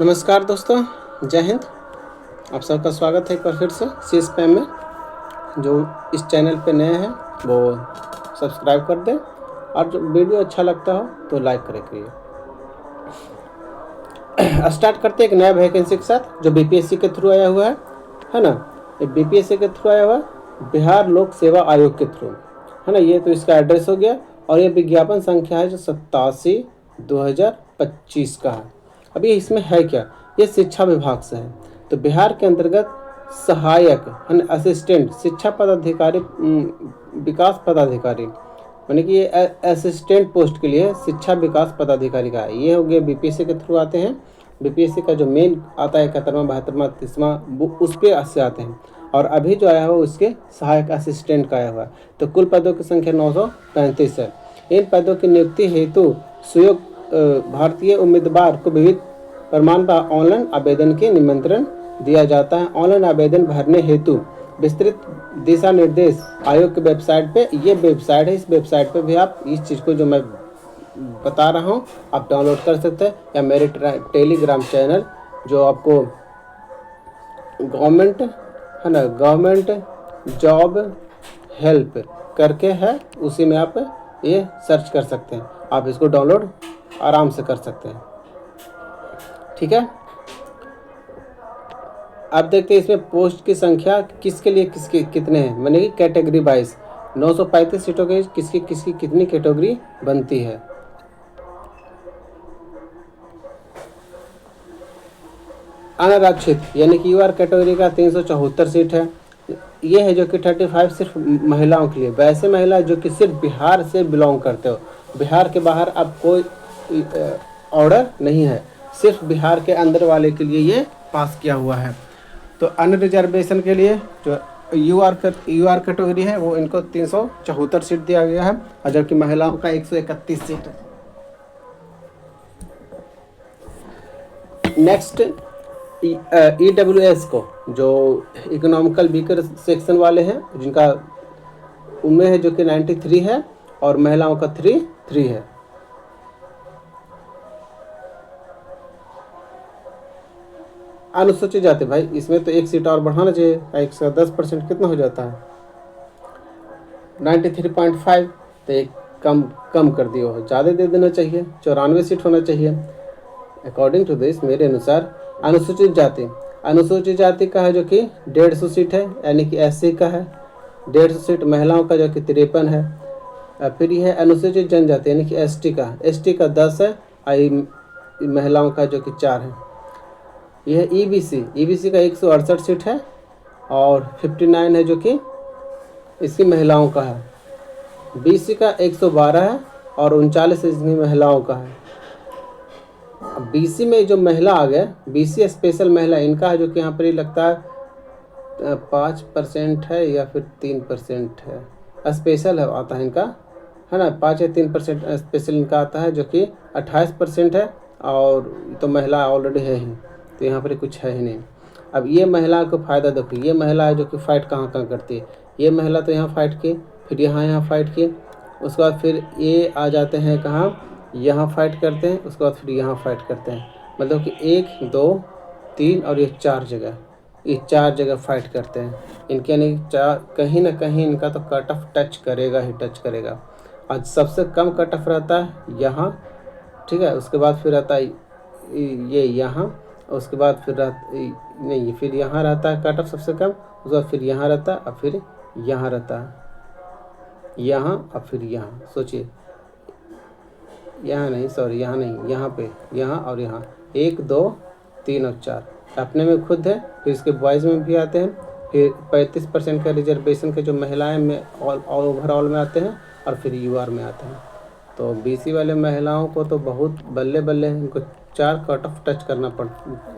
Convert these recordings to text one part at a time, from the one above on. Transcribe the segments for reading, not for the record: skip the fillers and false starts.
नमस्कार दोस्तों, जय हिंद। आप सबका स्वागत है एक बार फिर से सी स्पैम में। जो इस चैनल पे नए हैं वो सब्सक्राइब कर दें और जो वीडियो अच्छा लगता हो तो लाइक करिए। स्टार्ट करते हैं एक नया वैकेंसी के साथ जो बीपीएससी के थ्रू आया हुआ है ना। ये बीपीएससी के थ्रू आया हुआ है, बिहार लोक सेवा आयोग के थ्रू, है ना। ये तो इसका एड्रेस हो गया और ये विज्ञापन संख्या है जो 87/2025 का है। अभी इसमें है क्या, ये शिक्षा विभाग से है। तो बिहार के अंतर्गत सहायक असिस्टेंट शिक्षा पदाधिकारी, विकास पदाधिकारी, यानी कि ये असिस्टेंट पोस्ट के लिए शिक्षा विकास पदाधिकारी का है। ये हो गया बीपीएससी के थ्रू आते हैं। बीपीएससी का जो मेन आता है 71वां 72वां 30वां वो उस पर से आते हैं। और अभी जो आया हुआ उसके सहायक असिस्टेंट का आया हुआ है। तो कुल पदों की संख्या 935 है। इन पदों की नियुक्ति हेतु सुयोग भारतीय उम्मीदवार को विविध प्रमाण पर ऑनलाइन आवेदन के निमंत्रण दिया जाता है। ऑनलाइन आवेदन भरने हेतु विस्तृत दिशा निर्देश आयोग की वेबसाइट पे, ये वेबसाइट है, इस वेबसाइट पे भी आप इस चीज़ को जो मैं बता रहा हूँ आप डाउनलोड कर सकते हैं, या मेरे टेलीग्राम चैनल जो आपको गवर्नमेंट है ना, गवर्नमेंट जॉब हेल्प करके है, उसी में आप ये सर्च कर सकते हैं। आप इसको डाउनलोड आराम से कर सकते हैं, ठीक है। अब देखते हैं इसमें पोस्ट की संख्या किसके लिए किसके कितने हैं, माने कि कैटेगरी वाइज 935 सीटों के किसकी किसकी कितनी कैटेगरी बनती है। अनारक्षित यानी कि यूआर कैटेगरी का 374 सीट है। ये है जो कि 35 सिर्फ महिलाओं के लिए। वैसे महिला जो कि सिर्फ बिहार से बिलोंग करते हो, बिहार के बाहर अब कोई ऑर्डर नहीं है, सिर्फ बिहार के अंदर वाले के लिए ये पास किया हुआ है। तो अन्य रिजर्वेशन के लिए जो यूआर कैटेगरी है वो इनको 374 सीट दिया गया है, और जबकि महिलाओं का 131 सीट है। नेक्स्ट EWS को जो इकोनॉमिकल वीकर सेक्शन वाले हैं जिनका उनमें है जो कि 93 है और महिलाओं का 3 है। अनुसूचित जाति भाई इसमें तो एक सीट और बढ़ाना चाहिए, 110% कितना हो जाता है 93.5, तो एक कम कर दिया हो, ज़्यादा दे देना चाहिए, 94 सीट होना चाहिए अकॉर्डिंग टू दिस। मेरे अनुसार अनुसूचित जाति का है जो कि 150 सीट है, यानी कि SC का है 150 सीट, महिलाओं का जो कि 53 है। फिर यह है अनुसूचित जनजाति यानी कि ST का 10 है, महिलाओं का जो कि 4 है। यह है EBC का 168 सीट है और 59 है जो कि इसकी महिलाओं का है। BC का 112 है और 39 इसकी महिलाओं का है। अब BC में जो महिला आ गया, BC स्पेशल महिला, इनका है जो कि यहाँ पर ही लगता है 5% है या फिर 3% है, स्पेशल है आता है इनका, है ना, 5 या 3% स्पेशल इनका आता है जो कि 28% है, और तो महिला ऑलरेडी है ही, तो यहाँ पर कुछ है ही नहीं। अब ये महिला को फ़ायदा देखो, ये महिला है जो कि फ़ाइट कहाँ करती है, ये महिला तो यहाँ फ़ाइट की, फिर यहाँ फ़ाइट की, उसके बाद फिर ये आ जाते हैं कहाँ, यहाँ फाइट करते हैं, उसके बाद फिर यहाँ फाइट करते हैं। मतलब कि 1 2 3 और ये 4 जगह, ये 4 जगह फाइट करते हैं इनके, यानी कहीं ना कहीं इनका तो कट ऑफ टच करेगा। आज सबसे कम कट ऑफ रहता है यहाँ, ठीक है। उसके बाद फिर रहता है ये यहाँ, उसके बाद फिर नहीं, फिर यहाँ रहता है कट ऑफ सबसे कम, उसके बाद फिर यहाँ रहता है, और फिर यहाँ रहता है, यहाँ और फिर यहाँ। सोचिए, यहाँ नहीं, सॉरी यहाँ नहीं, यहाँ पे, यहाँ और यहाँ, 1 2 3 और 4 अपने में खुद है। फिर इसके बॉयज़ में भी आते हैं, फिर 35% का रिजर्वेशन के जो महिलाएं में ओवरऑल में आते हैं, और फिर UR में आते हैं। तो BC वाले महिलाओं को तो बहुत बल्ले बल्ले हैं, इनको 4 कट ऑफ टच करना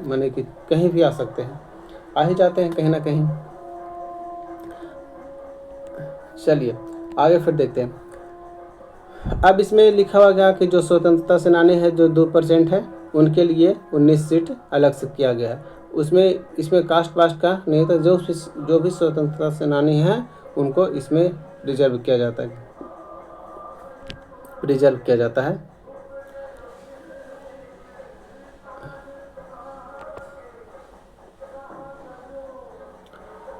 माने कि कहीं भी आ सकते हैं, आ ही जाते हैं कहीं ना कहीं। चलिए आगे फिर देखते हैं। अब इसमें लिखा हुआ गया कि जो स्वतंत्रता सेनानी है जो 2% है उनके लिए 19 सीट अलग से किया गया है। इसमें कास्ट वास्ट का नहीं था, जो भी स्वतंत्रता सेनानी है उनको इसमें रिजर्व किया जाता है।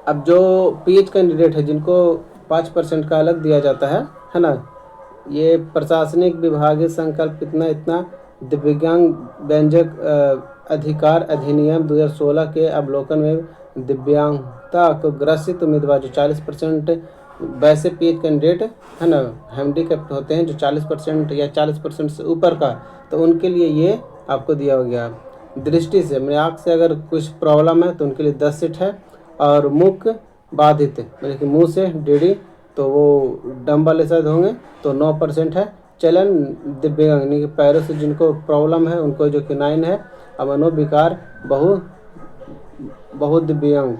अब जो पीएच कैंडिडेट है जिनको 5% का अलग दिया जाता है ना, ये प्रशासनिक विभागीय संकल्प इतना इतना दिव्यांग व्यंजक अधिकार अधिनियम 2016 के अवलोकन में दिव्यांगता को ग्रसित उम्मीदवार जो 40% वैसे पीएच कैंडिडेट है ना हैंडीकैप्ड होते हैं जो 40% या 40% से ऊपर का, तो उनके लिए ये आपको दिया गया। दृष्टि से मेरे आँख से अगर कुछ प्रॉब्लम है तो उनके लिए 10 सीट है, और मुख बाधित यानी कि मुंह से डेढ़ी तो वो डम वाले शायद होंगे तो 9% है। चलन दिव्यांग यानी कि पैरों से जिनको प्रॉब्लम है उनको जो कि 9 है। और मनोविकार बहु दिव्यांग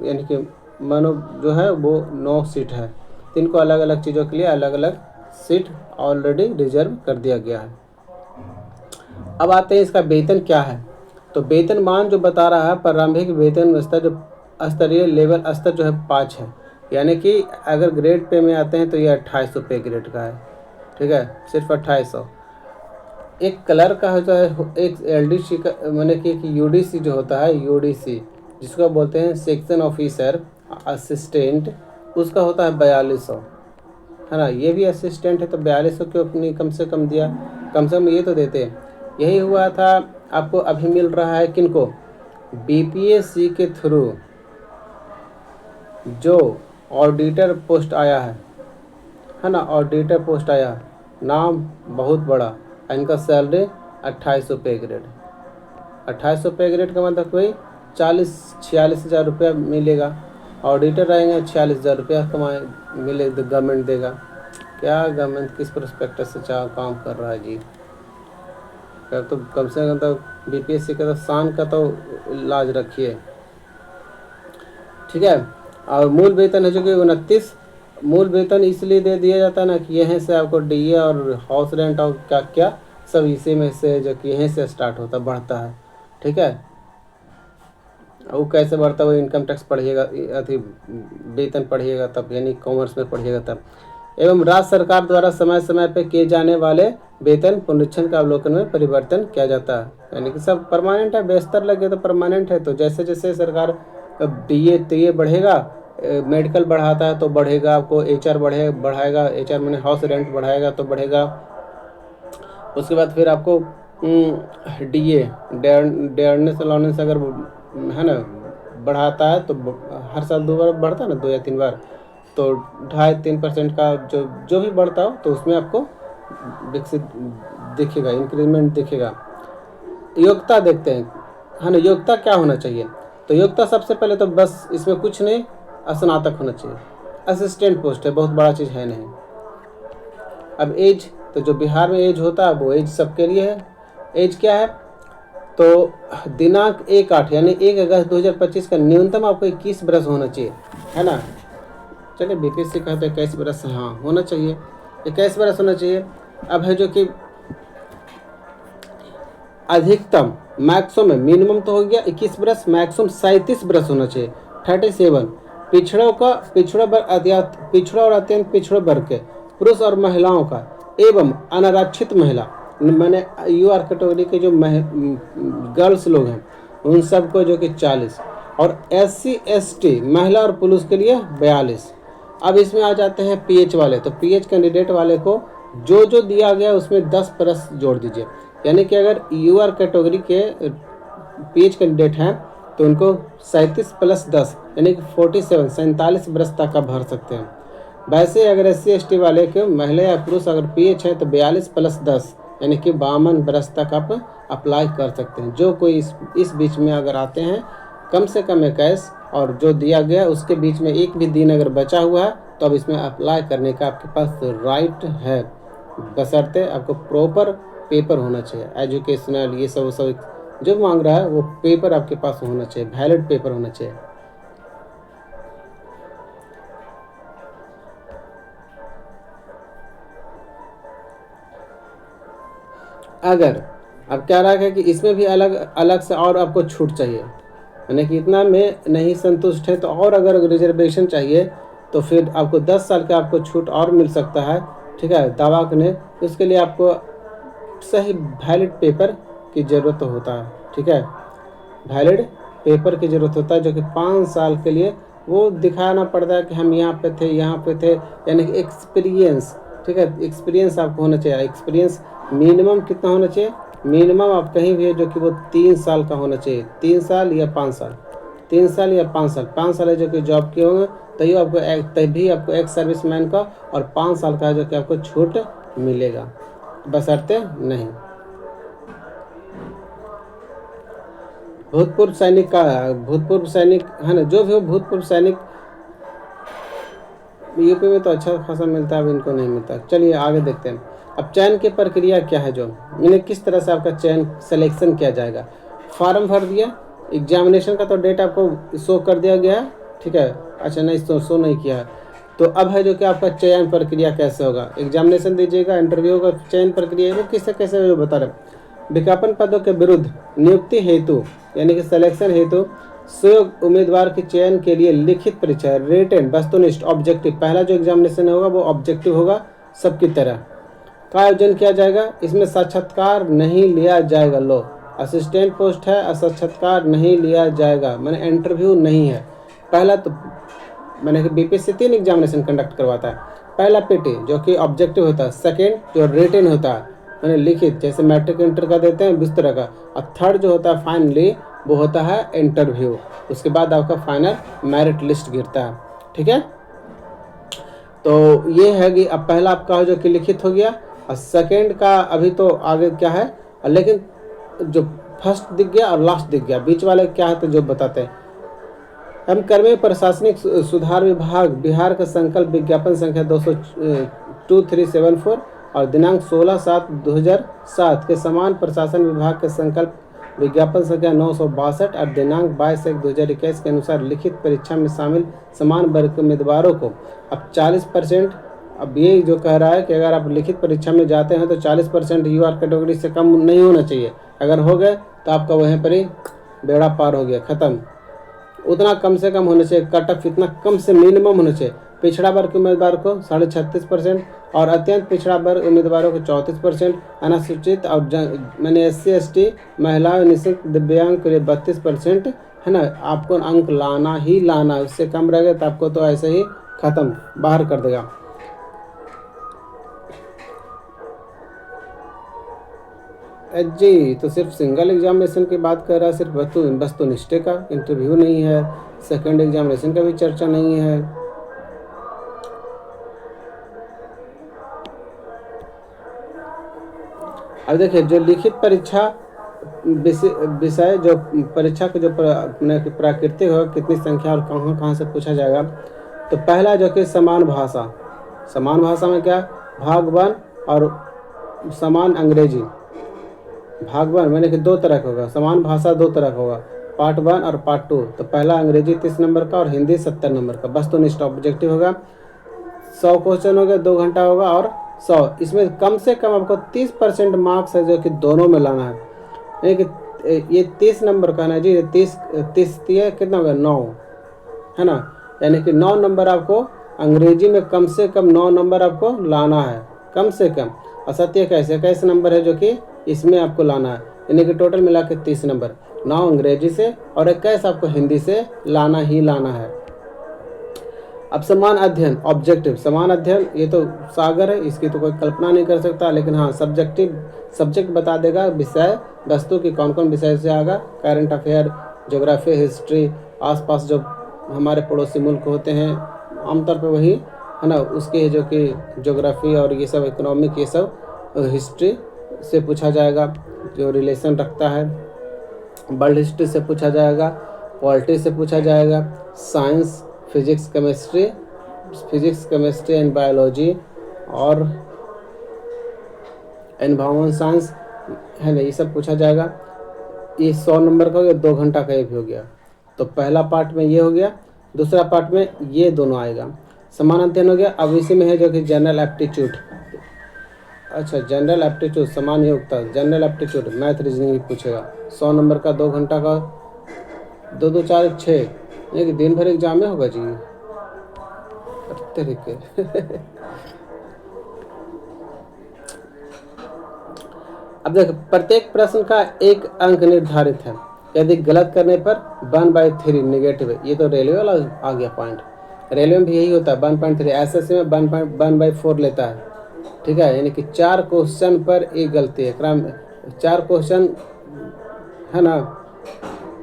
यानी कि मनो जो है वो 9 सीट है। तो इनको अलग अलग चीज़ों के लिए अलग अलग सीट ऑलरेडी रिजर्व कर दिया गया है। अब आते हैं इसका वेतन क्या है। तो वेतनमान जो बता रहा है प्रारंभिक वेतन स्तर जो स्तरीय लेवल स्तर जो है 5 है, यानी कि अगर ग्रेड पे में आते हैं तो ये 2800 पे ग्रेड का है, ठीक है, सिर्फ 2800। एक क्लर्क का होता है, एक एलडीसी का मैंने कि एक यूडीसी जो होता है, यूडीसी जिसको बोलते हैं सेक्शन ऑफिसर असिस्टेंट, उसका होता है 4200, है ना। ये भी असिस्टेंट है तो 4200 क्यों अपनी कम से कम दिया, कम से कम ये तो देते हैं। यही हुआ था आपको अभी मिल रहा है किनको, बीपीएससी के थ्रू जो ऑडिटर पोस्ट आया है ना, ऑडिटर पोस्ट आया, नाम बहुत बड़ा, इनका सैलरी 2800 पे ग्रेड। 2800 पे ग्रेड का मतलब कोई 46 हज़ार रुपया मिलेगा। ऑडिटर रहेंगे 46 हज़ार रुपया कमाए मिले तो गवर्नमेंट देगा। क्या गवर्नमेंट किस प्रोस्पेक्टस से काम कर रहा है जी। तो कम से कम तो बीपीएससी का तो शान का तो लाज रखिए, ठीक है। और मूल वेतन है जो कि 29। मूल वेतन इसलिए दे दिया जाता है ना कि यहीं से आपको डीए और हाउस रेंट और क्या क्या सब इसी में से जो कि यहीं से स्टार्ट होता बढ़ता है, ठीक है। वो कैसे बढ़ता है, वो इनकम टैक्स पढ़िएगा, अति वेतन पढ़िएगा तब, यानी कॉमर्स में पढ़िएगा तब। एवं राज्य सरकार द्वारा समय समय पर किए जाने वाले वेतन पुनरीक्षण का अवलोकन में परिवर्तन किया जाता है, यानी कि सब परमानेंट है। बेस्तर लगे तो परमानेंट है, तो जैसे जैसे सरकार डीए टीए बढ़ेगा, मेडिकल बढ़ाता है तो बढ़ेगा, आपको एचआर बढ़ाएगा, एचआर मैंने हाउस रेंट बढ़ाएगा तो बढ़ेगा। उसके बाद फिर आपको डीए डेयरनेस अलाउंस अगर है ना बढ़ाता है तो हर साल 2 बार बढ़ता है ना, 2 या 3 बार, तो 2.5-3% का जो भी बढ़ता हो तो उसमें आपको विकसित दिखेगा, इंक्रीमेंट दिखेगा। योग्यता देखते हैं, है ना, योग्यता क्या होना चाहिए। तो योग्यता सबसे पहले तो बस इसमें कुछ नहीं, स्नातक होना चाहिए। असिस्टेंट पोस्ट है, बहुत बड़ा चीज़ है नहीं। अब एज, तो जो बिहार में एज होता है वो एज सबके लिए है। एज क्या है, तो दिनांक 1/8 यानी 1 अगस्त 2025 का न्यूनतम आपको 21 बरस होना चाहिए, है ना। चलिए बीपीएससी कहते हैं 21 बरस, हाँ होना चाहिए, 21 बरस होना चाहिए। अब है जो कि अधिकतम, मैक्सिमम, मिनिमम तो हो गया 21 बरस, मैक्सिमम 37 बरस होना चाहिए, 37। पिछड़ा और अत्यंत पिछड़े वर्ग के पुरुष और महिलाओं का एवं अनारक्षित महिला मैंने यूआर कैटेगरी के जो गर्ल्स लोग हैं उन सबको जो कि 40, और एससी एसटी महिला और पुरुष के लिए 42। अब इसमें आ जाते हैं पीएच वाले, तो पीएच कैंडिडेट वाले को जो जो दिया गया उसमें 10 बरस जोड़ दीजिए, यानी कि अगर यूआर कैटेगरी के पीएच कैंडिडेट हैं तो उनको 37 + 10 यानी कि 47 बरस तक का भर सकते हैं। वैसे अगर एससी एसटी वाले के महिला या पुरुष अगर पीएच है तो 42 + 10 यानी कि 52 बरस तक आप अप्लाई कर सकते हैं। जो कोई इस बीच में अगर आते हैं कम से कम 21 और जो दिया गया उसके बीच में एक भी दिन अगर बचा हुआ है तो अब इसमें अप्लाई करने का आपके पास राइट है, बशर्ते आपको प्रॉपर पेपर होना चाहिए, एजुकेशनल ये सब जो मांग रहा है वो पेपर आपके पास होना चाहिए, वैलिड पेपर होना चाहिए। अगर अब क्या रहा है कि इसमें भी अलग अलग से और आपको छूट चाहिए, यानी कि इतना में नहीं संतुष्ट है तो और अगर रिजर्वेशन चाहिए तो फिर आपको 10 साल का आपको छूट और मिल सकता है, ठीक है, दावा करने। उसके लिए आपको सही वैलिड पेपर की ज़रूरत होता है, ठीक है, वैलिड पेपर की ज़रूरत होता है जो कि 5 साल के लिए वो दिखाना पड़ता है कि हम यहाँ पे थे, यहाँ पे थे, यानी कि एक्सपीरियंस। ठीक है, एक्सपीरियंस आपको होना चाहिए। एक्सपीरियंस मिनिमम कितना होना चाहिए? मिनिमम आप कहीं भी है जो कि वो 3 साल का होना चाहिए, 3 साल या 5 साल, 3 साल या 5 साल, 5 साल है जो कि जॉब किए होंगे तभी आपको एक्स सर्विसमैन का, और 5 साल का है जो कि आपको छूट मिलेगा, बशर्ते नहीं। भूतपूर्व सैनिक का, भूतपूर्व सैनिक है ना, जो भी हो भूतपूर्व सैनिक यूपी में तो अच्छा खासा मिलता है, अब इनको नहीं मिलता। चलिए आगे देखते हैं। अब चयन की प्रक्रिया क्या है, जो इन्हें किस तरह से आपका चयन सिलेक्शन किया जाएगा। फॉर्म भर दिया, एग्जामिनेशन का तो डेट आपको शो कर दिया गया है, ठीक है। अच्छा नहीं, शो नहीं किया है, तो अब है जो कि आपका चयन प्रक्रिया कैसे होगा। एग्जामिनेशन दीजिएगा, इंटरव्यू का चयन प्रक्रिया वो किससे कैसे जो बता रहे। विज्ञापन पदों के विरुद्ध नियुक्ति हेतु यानी कि सिलेक्शन हेतु सुयोग्य उम्मीदवार के चयन के लिए लिखित परीक्षा, रिटन, वस्तुनिष्ठ, ऑब्जेक्टिव, पहला जो एग्जामिनेशन होगा वो ऑब्जेक्टिव होगा सबकी तरह, का आयोजन किया जाएगा। इसमें साक्षात्कार नहीं लिया जाएगा। लो, असिस्टेंट पोस्ट है, साक्षात्कार नहीं लिया जाएगा, मैंने इंटरव्यू नहीं है। पहला तो मैंने कि बीपीएससी 3 एग्जामिनेशन कंडक्ट करवाता है। पहला पीटी जो कि ऑब्जेक्टिव होता है, सेकेंड जो रिटन होता है मैंने लिखित, जैसे मैट्रिक इंटर का देते हैं इस तरह का, और थर्ड जो होता है फाइनली वो होता है इंटरव्यू। उसके बाद आपका फाइनल मेरिट लिस्ट गिरता है, ठीक है। तो ये है कि अब पहला आपका जो कि लिखित हो गया, और सेकेंड का अभी तो आगे क्या है, लेकिन जो फर्स्ट दिख गया और लास्ट दिख गया, बीच वाले क्या है तो जो बताते हैं। हम कर्मचारी प्रशासनिक सुधार विभाग बिहार का संकल्प विज्ञापन संख्या 2374 और दिनांक 16/7/2007 के समान प्रशासन विभाग के संकल्प विज्ञापन संख्या 962 और दिनांक 22/1/2021 के अनुसार लिखित परीक्षा में शामिल समान वर्ग के उम्मीदवारों को अब 40%। अब ये जो कह रहा है कि अगर आप लिखित परीक्षा में जाते हैं तो 40% यूआर कैटेगरी से कम नहीं होना चाहिए। अगर हो गए तो आपका वहीं पर ही बेड़ा पार हो गया, ख़त्म। उतना कम से कम होना चाहिए, कट ऑफ इतना कम से मिनिमम होना चाहिए। पिछड़ा वर्ग के उम्मीदवार को 36.5% और अत्यंत पिछड़ा वर्ग उम्मीदवारों को 34%, अनुसूचित और मैंने SC/ST महिला निःशक्त दिव्यांग के लिए 32% है ना। आपको अंक लाना ही लाना, उससे कम रहेगा तो आपको तो ऐसे ही ख़त्म, बाहर कर देगा। जी, तो सिर्फ सिंगल एग्जामिनेशन की बात कर रहा है, सिर्फ वस्तुनिष्ठ का इंटरव्यू नहीं है, सेकंड एग्जामिनेशन का भी चर्चा नहीं है। अब देखिए, जो लिखित परीक्षा विषय जो परीक्षा के जो प्राकृतिक हो, कितनी संख्या और कहाँ कहाँ से पूछा जाएगा। तो पहला जो कि समान भाषा, समान भाषा में क्या, भाग 1 और समान अंग्रेजी। भाग 1 मैंने कि 2 तरह का होगा, समान भाषा 2 तरह का होगा, पार्ट 1 और पार्ट 2। तो पहला अंग्रेजी 30 नंबर का और हिंदी 70 नंबर का, वस्तुनिष्ठ ऑब्जेक्टिव होगा। 100 क्वेश्चन हो गया, 2 घंटा होगा और 100। इसमें कम से कम आपको 30% मार्क्स है जो कि दोनों में लाना है। यानी कि ये 30 नंबर का ना जी, 30 कितना होगा, 9 है ना। यानी कि 9 नंबर आपको अंग्रेजी में कम से कम 9 नंबर आपको लाना है, कम से कम। और 27 नंबर है जो कि इसमें आपको लाना है, यानी कि टोटल मिला के 30 नंबर, 9 अंग्रेजी से और 21 आपको हिंदी से लाना ही लाना है। अब समान अध्ययन ऑब्जेक्टिव, समान अध्ययन ये तो सागर है, इसकी तो कोई कल्पना नहीं कर सकता, लेकिन हाँ सब्जेक्ट बता देगा, विषय वस्तु की कौन कौन विषय से आएगा, करंट अफेयर, ज्योग्राफी, हिस्ट्री, आसपास जो हमारे पड़ोसी मुल्क होते हैं आमतौर पे वही है ना, उसके जो कि ज्योग्राफी और ये सब इकोनॉमिक, ये सब हिस्ट्री से पूछा जाएगा, जो रिलेशन रखता है। वर्ल्ड हिस्ट्री से पूछा जाएगा, पॉलिटी से पूछा जाएगा, science, physics chemistry and biology और एनवायरमेंट साइंस है ना, ये सब पूछा जाएगा। ये 100 नंबर का हो गया, 2 घंटा का ये भी हो गया। तो पहला पार्ट में ये हो गया, दूसरा पार्ट में ये दोनों आएगा। समान अध्ययन हो गया। अब इसी में है जो कि जनरल एप्टीट्यूड। अच्छा, जनरल एप्टीट्यूड समान योग्यता, जनरल एप्टीट्यूड मैथ रीजनिंग पूछेगा, 100 नंबर का, 2 घंटा का, 2 2 4 6, ये दिन भर एग्जाम में होगा जी तरीके। अब देख, प्रत्येक प्रश्न का 1 अंक निर्धारित है। यदि गलत करने पर 1/3 नेगेटिव है। ये तो रेलवे वाला आ गया पॉइंट। रेलवे में भी यही होता है 1.3, एसएससी में 1/4 लेता है। ठीक है, यानी कि 4 क्वेश्चन पर एक गलती है। 4 क्वेश्चन है ना,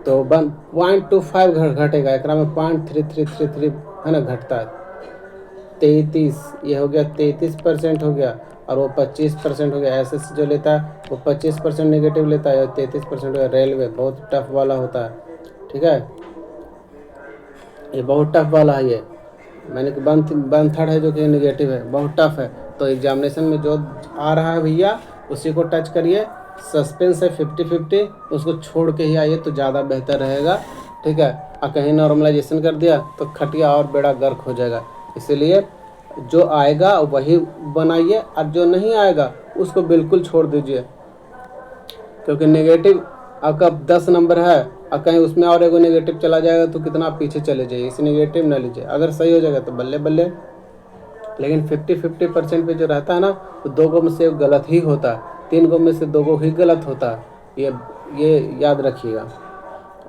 तो 0.25 घटेगा। एक में 0.3333 है ना घटता है। 33 ये हो गया, 33% हो गया, और वो 25% हो गया। एसएससी जो लेता है वो 25% नेगेटिव लेता है, 33% हो गया। रेलवे बहुत टफ वाला होता है। ठीक है, ये बहुत टफ वाला है। ये मैंने कि 1/3 है जो कि नेगेटिव है, बहुत टफ है। तो एग्जामिनेशन में जो आ रहा है भैया उसी को टच करिए। सस्पेंस है 50-50, उसको छोड़ के ही आइए तो ज़्यादा बेहतर रहेगा। ठीक है, और कहीं नॉर्मलाइजेशन कर दिया तो खटिया और बेड़ा गर्क हो जाएगा। इसीलिए जो आएगा वही बनाइए, और जो नहीं आएगा उसको बिल्कुल छोड़ दीजिए। क्योंकि नेगेटिव आपका 10 नंबर है और कहीं उसमें और एगो नेगेटिव चला जाएगा तो कितना आप पीछे चले जाइए। इस नेगेटिव ना लीजिए, अगर सही हो जाएगा तो बल्ले बल्ले। लेकिन 50-50% पे जो रहता है ना, तो 2 गो में से एक गलत ही होता है, 3 गो में से 2 गो ही गलत होता है। ये याद रखिएगा।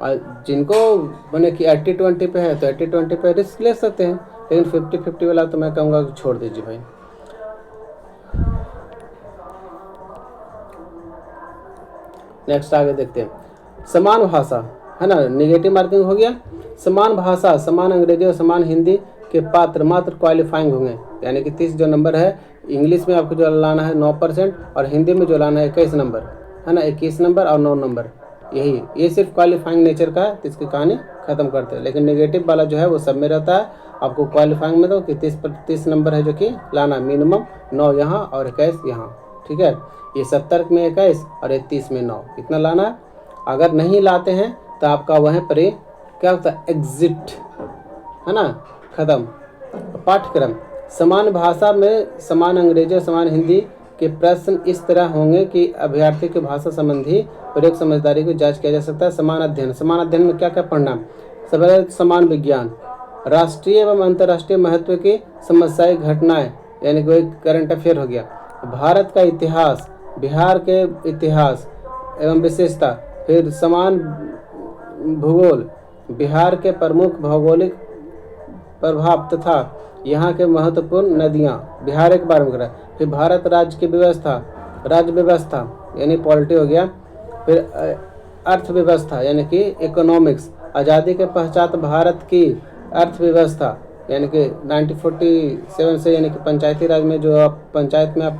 और जिनको मैंने कि 80-20 पे है तो 80-20 पे रिस्क ले सकते हैं, लेकिन 50-50 वाला तो मैं कहूँगा कि छोड़ दीजिए भाई। नेक्स्ट आगे देखते हैं। समान भाषा है ना, निगेटिव मार्किंग हो गया। समान भाषा, समान अंग्रेजी और समान हिंदी के पात्र मात्र क्वालिफाइंग होंगे। यानी कि 30 जो नंबर है, इंग्लिश में आपको जो लाना है 9%, और हिंदी में जो लाना है 21 नंबर है ना, 21 नंबर और 9 नंबर। ये सिर्फ क्वालिफाइंग नेचर का है, तो इसकी कहानी खत्म करते हैं। लेकिन नेगेटिव वाला जो है वो सब में रहता है। आपको क्वालिफाइंग में तो कि 30 नंबर है जो कि लाना मिनिमम, 9 यहाँ और 21 यहाँ। ठीक है, ये 70 में 21 और 30 में 9, इतना लाना है। अगर नहीं लाते हैं तो आपका वहीं पर ही क्या होता है, एग्जिट है ना, खत्म। पाठ्यक्रम, समान भाषा में समान अंग्रेजी और समान हिंदी के प्रश्न इस तरह होंगे कि अभ्यर्थी की भाषा संबंधी प्रयोग समझदारी को जांच किया जा सकता है। समान अध्ययन, समान अध्ययन में क्या क्या पढ़ना, सबसे समान विज्ञान, राष्ट्रीय एवं अंतर्राष्ट्रीय महत्व की समस्याएं घटनाएं, यानी कि करंट अफेयर हो गया। भारत का इतिहास, बिहार के इतिहास एवं विशेषता, फिर समान भूगोल, बिहार के प्रमुख भौगोलिक प्रभाव तथा यहाँ के महत्वपूर्ण नदियाँ, बिहार के बारे में करा। फिर भारत राज्य की व्यवस्था, राज्य व्यवस्था यानी पॉलिटी हो गया। फिर अर्थव्यवस्था यानी कि इकोनॉमिक्स, आज़ादी के पश्चात भारत की अर्थव्यवस्था, यानी कि 1947 से, यानी कि पंचायती राज में जो आप पंचायत में आप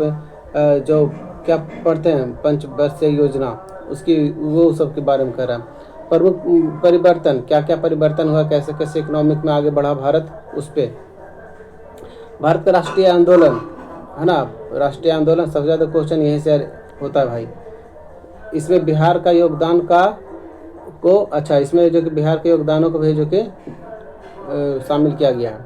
जो क्या पढ़ते हैं पंचवर्षीय योजना, उसकी वो सब के बारे में कह रहा है। प्रमुख परिवर्तन, क्या क्या परिवर्तन हुआ, कैसे कैसे इकोनॉमिक में आगे बढ़ा भारत, उस पर। भारत का राष्ट्रीय आंदोलन है ना, राष्ट्रीय आंदोलन सबसे ज़्यादा क्वेश्चन यहीं से होता है भाई। इसमें बिहार का योगदान का को अच्छा, इसमें जो कि बिहार के योगदानों को भी जो कि शामिल किया गया है।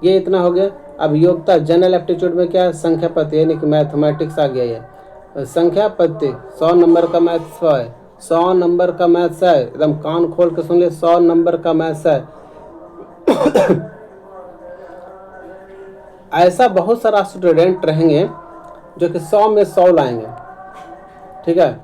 ये इतना हो गया। अब योग्यता, जनरल एप्टीट्यूड में क्या है, संख्या पद्धति यानी कि मैथमेटिक्स आ गया। ये संख्या पद्धति 100 नंबर का मैथ्स है, 100 नंबर का मैथ्स है, एकदम कान खोल के सुन ले, 100 नंबर का मैथ्स है। ऐसा बहुत सारा स्टूडेंट रहेंगे जो कि 100 में 100 लाएंगे। ठीक है,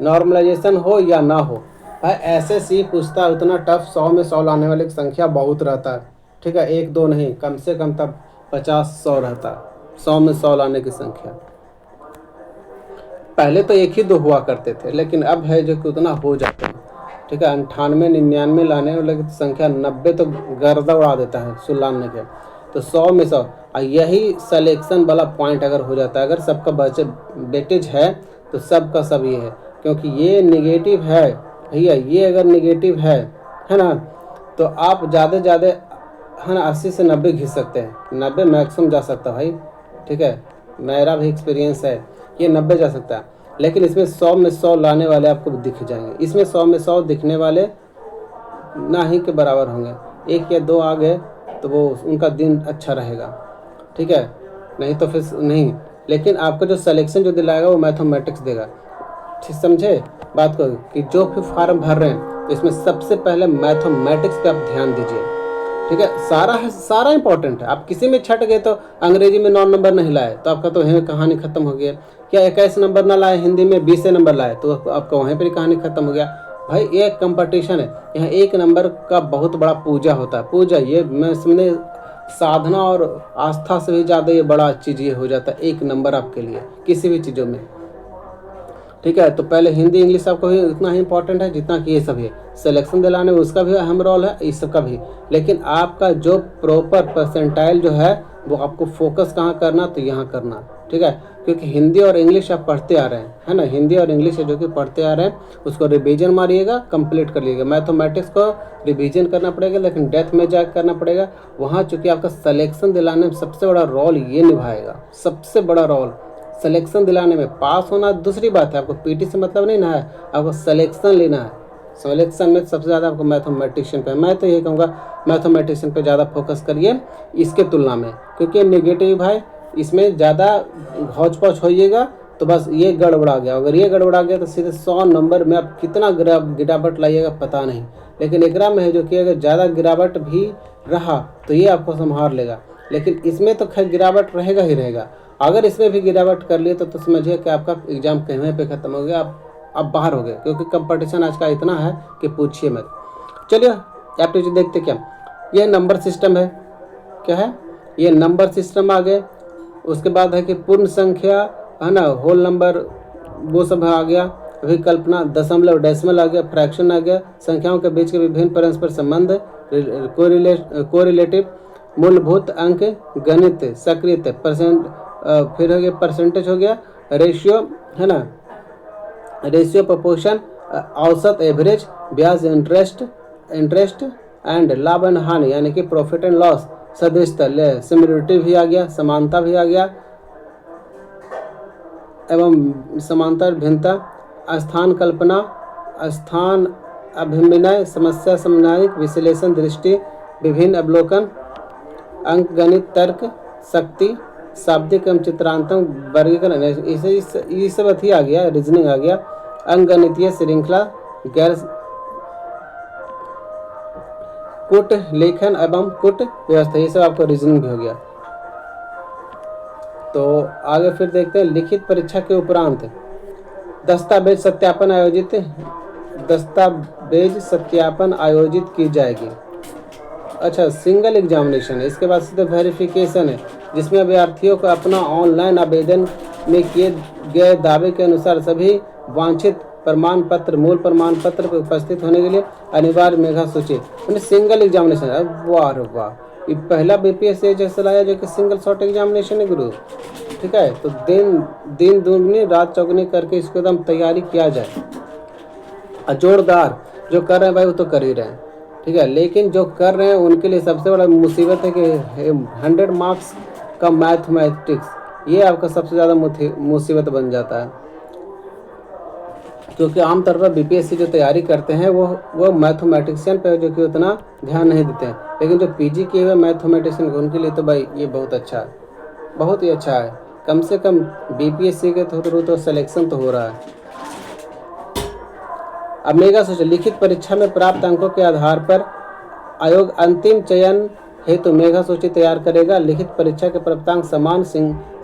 नॉर्मलाइजेशन हो या ना हो भाई, ऐसे सी पूछता है उतना टफ, 100 में 100 लाने वाले की संख्या बहुत रहता है। ठीक है, 1-2 नहीं, कम से कम तब 50-100 रहता है 100 में 100 लाने की संख्या। पहले तो 1 ही 2 हुआ करते थे, लेकिन अब है जो कि उतना हो जाते हैं। ठीक है, 98-99 लाने वाले की संख्या 90 तो गर्दा उड़ा देता है सुलाने के। तो 100 में 100, और यही सिलेक्शन वाला पॉइंट अगर हो जाता है, अगर सबका वेटेज है तो सबका सब ये है। क्योंकि ये नेगेटिव है भैया, ये अगर नेगेटिव है ना, तो आप ज़्यादा ज़्यादा है ना 80 से 90 घिस सकते हैं, 90 मैक्सिमम जा सकता है भाई। ठीक है, मेरा भी एक्सपीरियंस है, ये 90 जा सकता है। लेकिन इसमें 100 में 100 लाने वाले आपको दिख जाएंगे। इसमें 100 में 100 दिखने वाले ना ही के बराबर होंगे, 1 या 2 आ गए तो वो उनका दिन अच्छा रहेगा। ठीक है, नहीं तो फिर नहीं। लेकिन आपको जो सिलेक्शन जो दिलाएगा वो मैथमेटिक्स देगा। ठीक समझे बात को, कि जो भी फॉर्म भर रहे हैं तो इसमें सबसे पहले मैथमेटिक्स पे आप ध्यान दीजिए। ठीक है, सारा इंपॉर्टेंट है। आप किसी में छट गए तो अंग्रेजी में 9 नंबर नहीं लाए तो आपका तो वहीं कहानी खत्म हो गया। क्या 21 नंबर ना लाए, हिंदी में 20 नंबर लाए तो आपका वहीं पर कहानी खत्म हो गया। भाई ये कंपटीशन है, यहाँ एक नंबर का बहुत बड़ा पूजा होता है। पूजा ये मैं समझे साधना और आस्था से भी ज़्यादा ये बड़ा चीज़ ये हो जाता है, एक नंबर आपके लिए किसी भी चीज़ों में। ठीक है, तो पहले हिंदी इंग्लिश आपको भी उतना ही इंपॉर्टेंट है जितना कि ये सब है। सिलेक्शन दिलाने में उसका भी अहम रोल है, इस सब का भी। लेकिन आपका जो प्रॉपर परसेंटाइल जो है वो आपको फोकस कहाँ करना, तो यहाँ करना। ठीक है, क्योंकि हिंदी और इंग्लिश आप पढ़ते आ रहे हैं, है ना, हिंदी और इंग्लिश है जो कि पढ़ते आ रहे हैं, उसको रिवीजन मारिएगा, कंप्लीट कर लीजिएगा। मैथमेटिक्स को रिवीजन करना पड़ेगा, लेकिन डेप्थ में जाकर करना पड़ेगा। वहाँ चूँकि आपका सिलेक्शन दिलाने में सबसे बड़ा रोल ये निभाएगा, सबसे बड़ा रोल सिलेक्शन दिलाने में। पास होना दूसरी बात है, आपको पीटी से मतलब नहीं ना है, आपको सिलेक्शन लेना है। सिलेक्शन में सबसे ज़्यादा आपको मैथमेटिशियन पे, मैं तो ये कहूँगा मैथमेटिशियन पे ज़्यादा फोकस करिए इसके तुलना में, क्योंकि नेगेटिव है, इसमें ज़्यादा हौच पौच होइएगा तो बस ये गड़बड़ा गया। अगर ये गड़बड़ा गया तो सीधे 100 नंबर में आप कितना गिरावट लाइएगा पता नहीं। लेकिन एकरा में है जो कि अगर ज़्यादा गिरावट भी रहा तो ये आपको संभाल लेगा, लेकिन इसमें तो खैर गिरावट रहेगा ही रहेगा। अगर इसमें भी गिरावट कर लिए तो समझिए कि आपका एग्ज़ाम कहीं पे ख़त्म हो गया, आप बाहर हो गए, क्योंकि कंपटीशन आज का इतना है कि पूछिए मत। चलिए एप्टीट्यूड देखते क्या, यह नंबर सिस्टम है। क्या है ये नंबर सिस्टम आ गए। उसके बाद है कि पूर्ण संख्या, है ना, होल नंबर, वो सब आ गया। विकल्पना, दशमलव, डेसिमल आ गया, फ्रैक्शन आ गया, संख्याओं के बीच के विभिन्न परस्पर संबंध, कोरिलेटिव, मूलभूत अंक, गणित, सक्रिय, परसेंट, फिर हो गया परसेंटेज, हो गया रेशियो, है ना, रेशियो, प्रोपोर्शन, औसत, एवरेज, ब्याज, इंटरेस्ट एंड लाभ एंड हानि यानी कि प्रॉफिट एंड लॉस, सदृशता, सिमिलरिटी भी आ गया, समानता भी आ गया, एवं समांतर भिन्नता, स्थान कल्पना, स्थान अभिविनय, समस्या समन्वयिक, विश्लेषण, दृष्टि, विभिन्न अवलोकन, अंक गणित, तर्क, शक्ति, शाब्दिक एवं चित्रांतन, वर्गीकरण, ये सब अथी आ गया, रीजनिंग आ गया, अंकगणितीय श्रृंखला, गैर कूट लेखन एवं कूट व्यवस्था, ये सब आपको रीजनिंग भी हो गया। तो आगे फिर देखते हैं लिखित परीक्षा के उपरांत दस्तावेज सत्यापन आयोजित की जाएगी। अच्छा, सिंगल एग्जामिनेशन है, इसके बाद सीधे वेरिफिकेशन है, जिसमें अभ्यर्थियों को अपना ऑनलाइन आवेदन में किए गए दावे के अनुसार सभी वांछित प्रमाण पत्र, मूल प्रमाण पत्र पर उपस्थित होने के लिए अनिवार्य मेधा सूची, यानी सिंगल एग्जामिनेशन है। वाह वाह, ये पहला बीपीएससी जैसा लाया जो कि सिंगल शॉर्ट एग्जामिनेशन है गुरु। ठीक है, तो दिन दुगनी रात चौगनी करके इसको एकदम तैयारी किया जाए। जोरदार जो कर रहे हैं भाई वो तो कर ही रहे हैं, ठीक है, लेकिन जो कर रहे हैं उनके लिए सबसे बड़ा मुसीबत है कि 100 मार्क्स का मैथमेटिक्स, ये आपका सबसे ज़्यादा मुसीबत बन जाता है। क्योंकि आमतौर पर बीपीएससी जो तैयारी करते हैं वो मैथमेटिशियन पे जो कि उतना ध्यान नहीं देते हैं, लेकिन जो पीजी किए हुए मैथमेटिशियन उनके लिए तो भाई ये बहुत अच्छा है, बहुत ही अच्छा है। कम से कम बीपीएससी के थ्रू तो सिलेक्शन तो हो रहा है। अब मेगा सोच, लिखित परीक्षा में प्राप्त अंकों के आधार पर आयोग अंतिम चयन हेतु मेघा सूची तैयार करेगा। लिखित परीक्षा के प्राप्तांक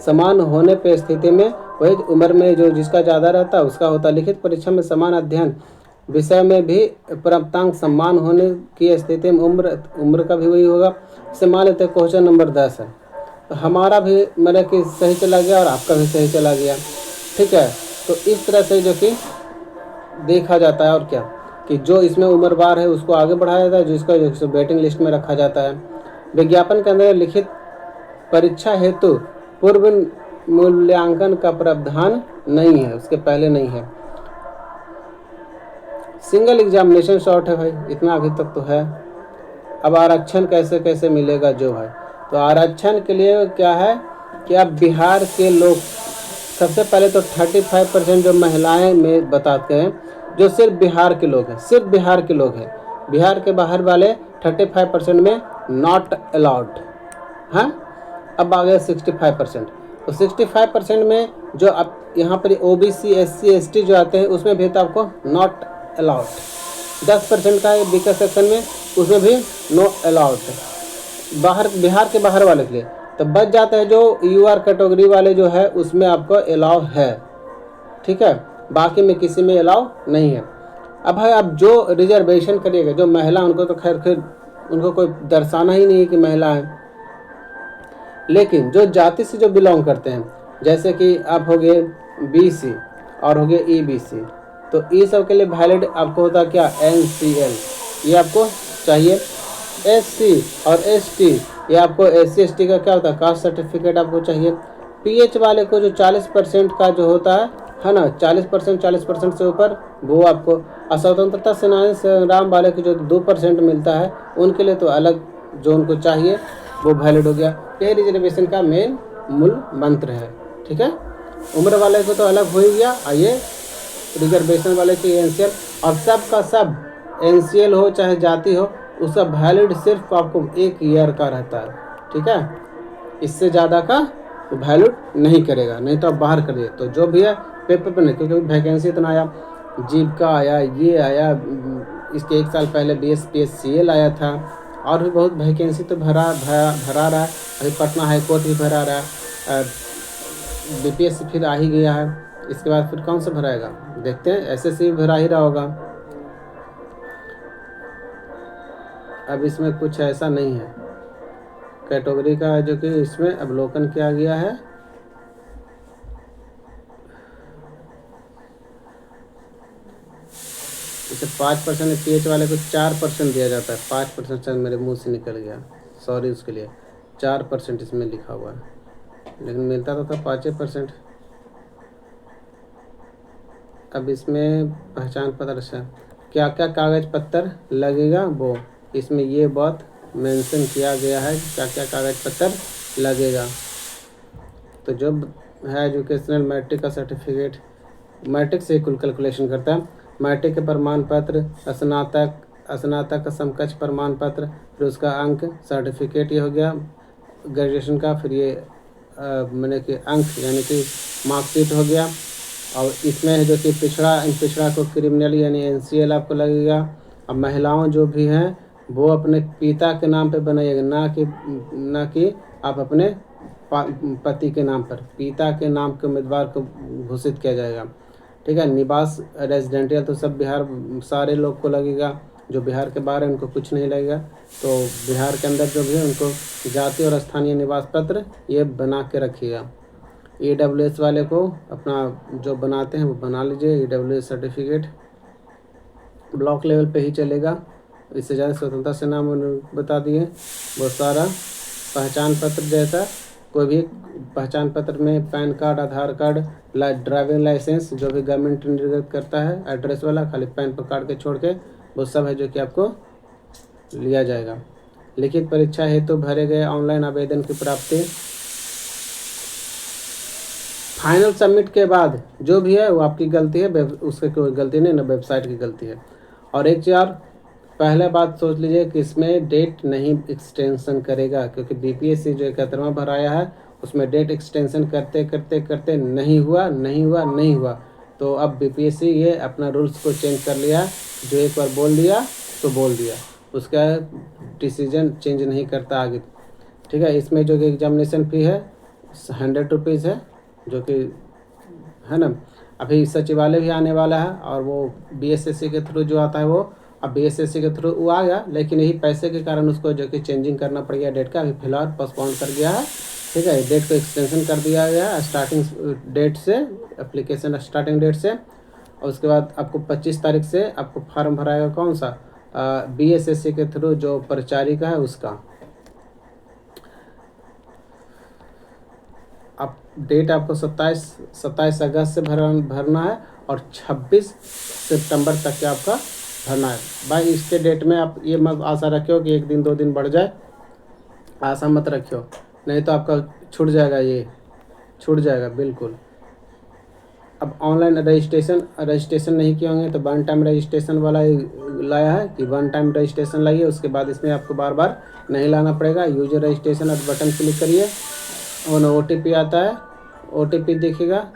समान होने पर स्थिति में वही उम्र में जो जिसका ज़्यादा रहता है उसका होता है। लिखित परीक्षा में समान अध्ययन विषय में भी प्राप्तांक समान होने की स्थिति में उम्र का भी वही होगा। जैसे मान लेते हैं क्वेश्चन नंबर 10 है, तो हमारा भी मतलब कि सही चला गया और आपका भी सही चला गया, ठीक है। तो इस तरह से जो कि देखा जाता है, और क्या कि जो इसमें उम्रवार है उसको आगे बढ़ाया जाता है, जिसको वेटिंग लिस्ट में रखा जाता है। विज्ञापन के अंदर लिखित परीक्षा हेतु पूर्व मूल्यांकन का प्रावधान नहीं है, उसके पहले नहीं है। सिंगल एग्जामिनेशन शॉर्ट है भाई, इतना अभी तक तो है। अब आरक्षण कैसे कैसे मिलेगा जो भाई, तो आरक्षण के लिए क्या है कि आप बिहार के लोग, सबसे पहले तो 35% जो महिलाएं में बताते हैं, जो सिर्फ बिहार के लोग हैं, सिर्फ बिहार के लोग हैं। बिहार के बाहर वाले 35% में नॉट अलाउड हैं। अब आ गया 65%, तो 65% में जो अब यहाँ पर ओबीसी SC ST जो आते हैं उसमें भी तो आपको नॉट अलाउड। 10% का है बीकर सेक्शन में, उसमें भी नो अलाउड बाहर, बिहार के बाहर वाले के लिए। तो बच जाता है जो UR कैटेगरी वाले जो है उसमें आपको अलाउ है, ठीक है, बाकी में किसी में अलाउ नहीं है। अब भाई आप जो रिजर्वेशन करिएगा, जो महिला उनको तो खैर उनको कोई दर्शाना ही नहीं है कि महिला है, लेकिन जो जाति से जो बिलोंग करते हैं, जैसे कि आप हो गए BC और हो गए EBC, तो ये सब के लिए वैलिड आपको होता क्या, NCL, ये आपको चाहिए। SC और ST, ये आपको SC ST का क्या होता है, कास्ट सर्टिफिकेट आपको चाहिए। PH वाले को जो 40% का जो होता है ना, 40% से ऊपर वो आपको। और स्वतंत्रता सेनानी संग्राम वाले को जो 2% मिलता है, उनके लिए तो अलग जो उनको चाहिए वो वैलिड हो गया। ये रिजर्वेशन का मेन मूल मंत्र है, ठीक है। उम्र वाले को तो अलग हो ही गया, और ये रिजर्वेशन वाले की NCL, और सब का सब NCL हो चाहे जाति हो, उसका वैलिड सिर्फ आपको 1 ईयर का रहता है, ठीक है। इससे ज़्यादा का वैलिड नहीं करेगा, नहीं तो आप बाहर करिए। तो जो भी है पेपर पर नहीं, क्योंकि वैकेंसी इतना आया, जीविका आया, ये आया, इसके 1 साल पहले BSPSCL आया था, और भी बहुत वैकेंसी तो भरा रहा है। अभी पटना हाई कोर्ट भी भरा रहा है, BPSC फिर आ ही गया है। इसके बाद फिर कौन सा भराएगा, देखते हैं। SSC भी भरा ही रहा होगा। अब इसमें कुछ ऐसा नहीं है कैटेगरी का, जो कि इसमें अवलोकन किया गया है। इसे 5%, PH वाले को 4% दिया जाता है। 5% मेरे मुंह से निकल गया, सॉरी उसके लिए। 4% इसमें लिखा हुआ है, लेकिन मिलता तो था 5%। अब इसमें पहचान पत्र से क्या क्या कागज पत्र लगेगा, वो इसमें ये बात मेंशन किया गया है कि क्या क्या कागज पत्र लगेगा। तो जो है एजुकेशनल मैट्रिक का सर्टिफिकेट, मैट्रिक से कुल कैलकुलेशन करता है। मैट्रिक के प्रमाण पत्र, स्नातक का समकक्ष प्रमाण पत्र, फिर उसका अंक सर्टिफिकेट, ये हो गया ग्रेजुएशन का। फिर ये मैंने कि अंक यानी कि मार्कशीट हो गया। और इसमें जो कि पिछड़ा को क्रिमिनल यानी NCL आपको लगेगा। अब महिलाओं जो भी हैं वो अपने पिता के नाम पे बनाइएगा, ना कि आप अपने पति के नाम पर। पिता के नाम के उम्मीदवार को घोषित किया जाएगा, ठीक है। निवास रेजिडेंटियल तो सब बिहार सारे लोग को लगेगा, जो बिहार के बाहर है उनको कुछ नहीं लगेगा। तो बिहार के अंदर जो भी है उनको जाति और स्थानीय निवास पत्र ये बना के रखिएगा। EWS वाले को अपना जो बनाते हैं वो बना लीजिए। EWS सर्टिफिकेट ब्लॉक लेवल पे ही चलेगा, इससे ज़्यादा स्वतंत्रता सेनानी बता दिए। वो सारा पहचान पत्र जैसा कोई भी पहचान पत्र में पैन कार्ड, आधार कार्ड, ड्राइविंग लाइसेंस, जो भी गवर्नमेंट निर्गत करता है एड्रेस वाला, खाली पैन पर कार्ड के छोड़ के वो सब है जो कि आपको लिया जाएगा। लिखित परीक्षा हेतु भरे गए ऑनलाइन आवेदन की प्राप्ति फाइनल सबमिट के बाद जो भी है वो आपकी गलती है, उसकी कोई गलती नहीं, ना वेबसाइट की गलती है। और एक चीज़ और, पहले बात सोच लीजिए कि इसमें डेट नहीं एक्सटेंशन करेगा, क्योंकि BPSC जो 71वां भराया है उसमें डेट एक्सटेंशन करते नहीं हुआ। तो अब BPSC ये अपना रूल्स को चेंज कर लिया, जो एक बार बोल दिया तो बोल दिया, उसका डिसीजन चेंज नहीं करता आगे, ठीक है। इसमें जो कि एग्जामिनेशन फ़ी है 100 रुपीज़ है, जो कि है ना। अभी सचिवालय भी आने वाला है, और वो BSSC के थ्रू जो आता है वो, अब BSSC के थ्रू वो आ गया, लेकिन यही पैसे के कारण उसको जो कि चेंजिंग करना पड़ गया डेट का। अभी फिलहाल पोस्टपोन कर गया है, ठीक है। डेट को एक्सटेंशन कर दिया गया है स्टार्टिंग डेट से, एप्लीकेशन स्टार्टिंग डेट से। और उसके बाद आपको 25 तारीख से आपको फॉर्म भराएगा, कौन सा, BSSC के थ्रू जो परिचारिका है उसका। अब डेट आपको 27 अगस्त से भरना है, और 26 सितंबर तक के आपका भरना है। भाई इसके डेट में आप ये मत आशा रखियो कि 1 दिन 2 दिन बढ़ जाए, आशा मत रखियो, नहीं तो आपका छूट जाएगा, ये छूट जाएगा बिल्कुल। अब ऑनलाइन रजिस्ट्रेशन नहीं किए होंगे तो 1 टाइम रजिस्ट्रेशन वाला लाया है कि 1 टाइम रजिस्ट्रेशन लाइए, उसके बाद इसमें आपको बार बार नहीं लाना पड़ेगा। यूजर रजिस्ट्रेशन और बटन क्लिक करिए, और OTP आता है, OTP देखिएगा।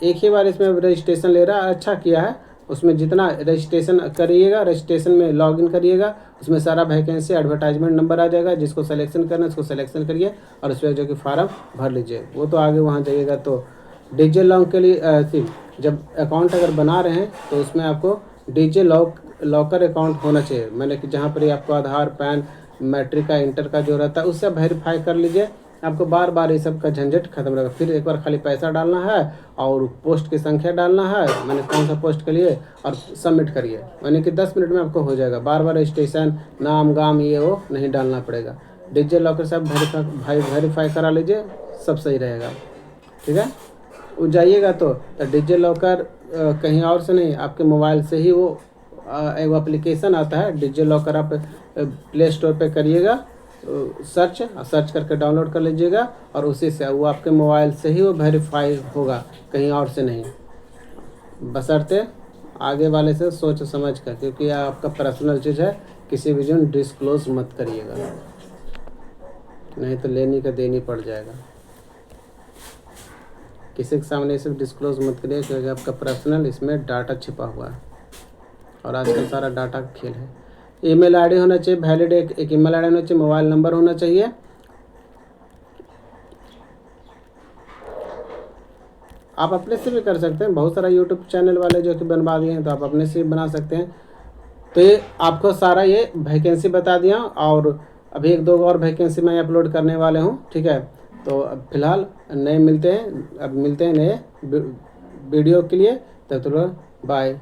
एक ही बार इसमें रजिस्ट्रेशन ले रहा है, अच्छा किया है। उसमें जितना रजिस्ट्रेशन करिएगा, रजिस्ट्रेशन में लॉगिन करिएगा, उसमें सारा वैकेंसी एडवर्टाइजमेंट नंबर आ जाएगा, जिसको सिलेक्शन करना है उसको सिलेक्शन करिए, और उस पर जो कि फार्म भर लीजिए। वो तो आगे वहाँ जाइएगा तो डीजे लॉन्ग के लिए जब अकाउंट अगर बना रहे हैं तो उसमें आपको डीजे लॉकर अकाउंट होना चाहिए, मैंने कि जहाँ पर ही आपको आधार, पैन, मैट्रिक का, इंटर का जो रहता है उससे वेरीफाई कर लीजिए। आपको बार बार ये सब का झंझट खत्म रहेगा। फिर एक बार खाली पैसा डालना है और पोस्ट की संख्या डालना है, मैंने कौन सा पोस्ट के लिए, और सबमिट करिए, यानी कि 10 मिनट में आपको हो जाएगा। बार बार रजिस्ट्रेशन, नाम, गाम, ये वो नहीं डालना पड़ेगा। डिजिटल लॉकर से आप वेरीफाई करा लीजिए, सब सही रहेगा। ठीक है, वो जाइएगा तो डिजिटल लॉकर कहीं और से नहीं, आपके मोबाइल से ही वो एक एप्लीकेशन आता है डिजिटल लॉकर, आप प्ले स्टोर पे करिएगा सर्च करके डाउनलोड कर लीजिएगा, और उसी से वो आपके मोबाइल से ही वो वेरीफाई होगा, कहीं और से नहीं। बशर्ते आगे वाले से सोच समझ कर, क्योंकि यह आपका पर्सनल चीज़ है, किसी भी जन डिस्क्लोज मत करिएगा, नहीं तो लेनी का देनी पड़ जाएगा। किसी के सामने इसे डिस्क्लोज मत करिए, क्योंकि आपका पर्सनल इसमें डाटा छिपा हुआ है, और आजकल सारा डाटा का खेल है। ईमेल आईडी होना चाहिए वैलिड, एक ईमेल आईडी होना चाहिए, मोबाइल नंबर होना चाहिए। आप अपने से भी कर सकते हैं, बहुत सारा यूट्यूब चैनल वाले जो कि बनवा दिए हैं, तो आप अपने से भी बना सकते हैं। तो ये आपको सारा ये वैकेंसी बता दिया, और अभी 1-2 और वैकेंसी मैं अपलोड करने वाले हूँ। ठीक है, तो अब फिलहाल नए मिलते हैं, अब मिलते हैं नए वीडियो के लिए, तब तक बाय।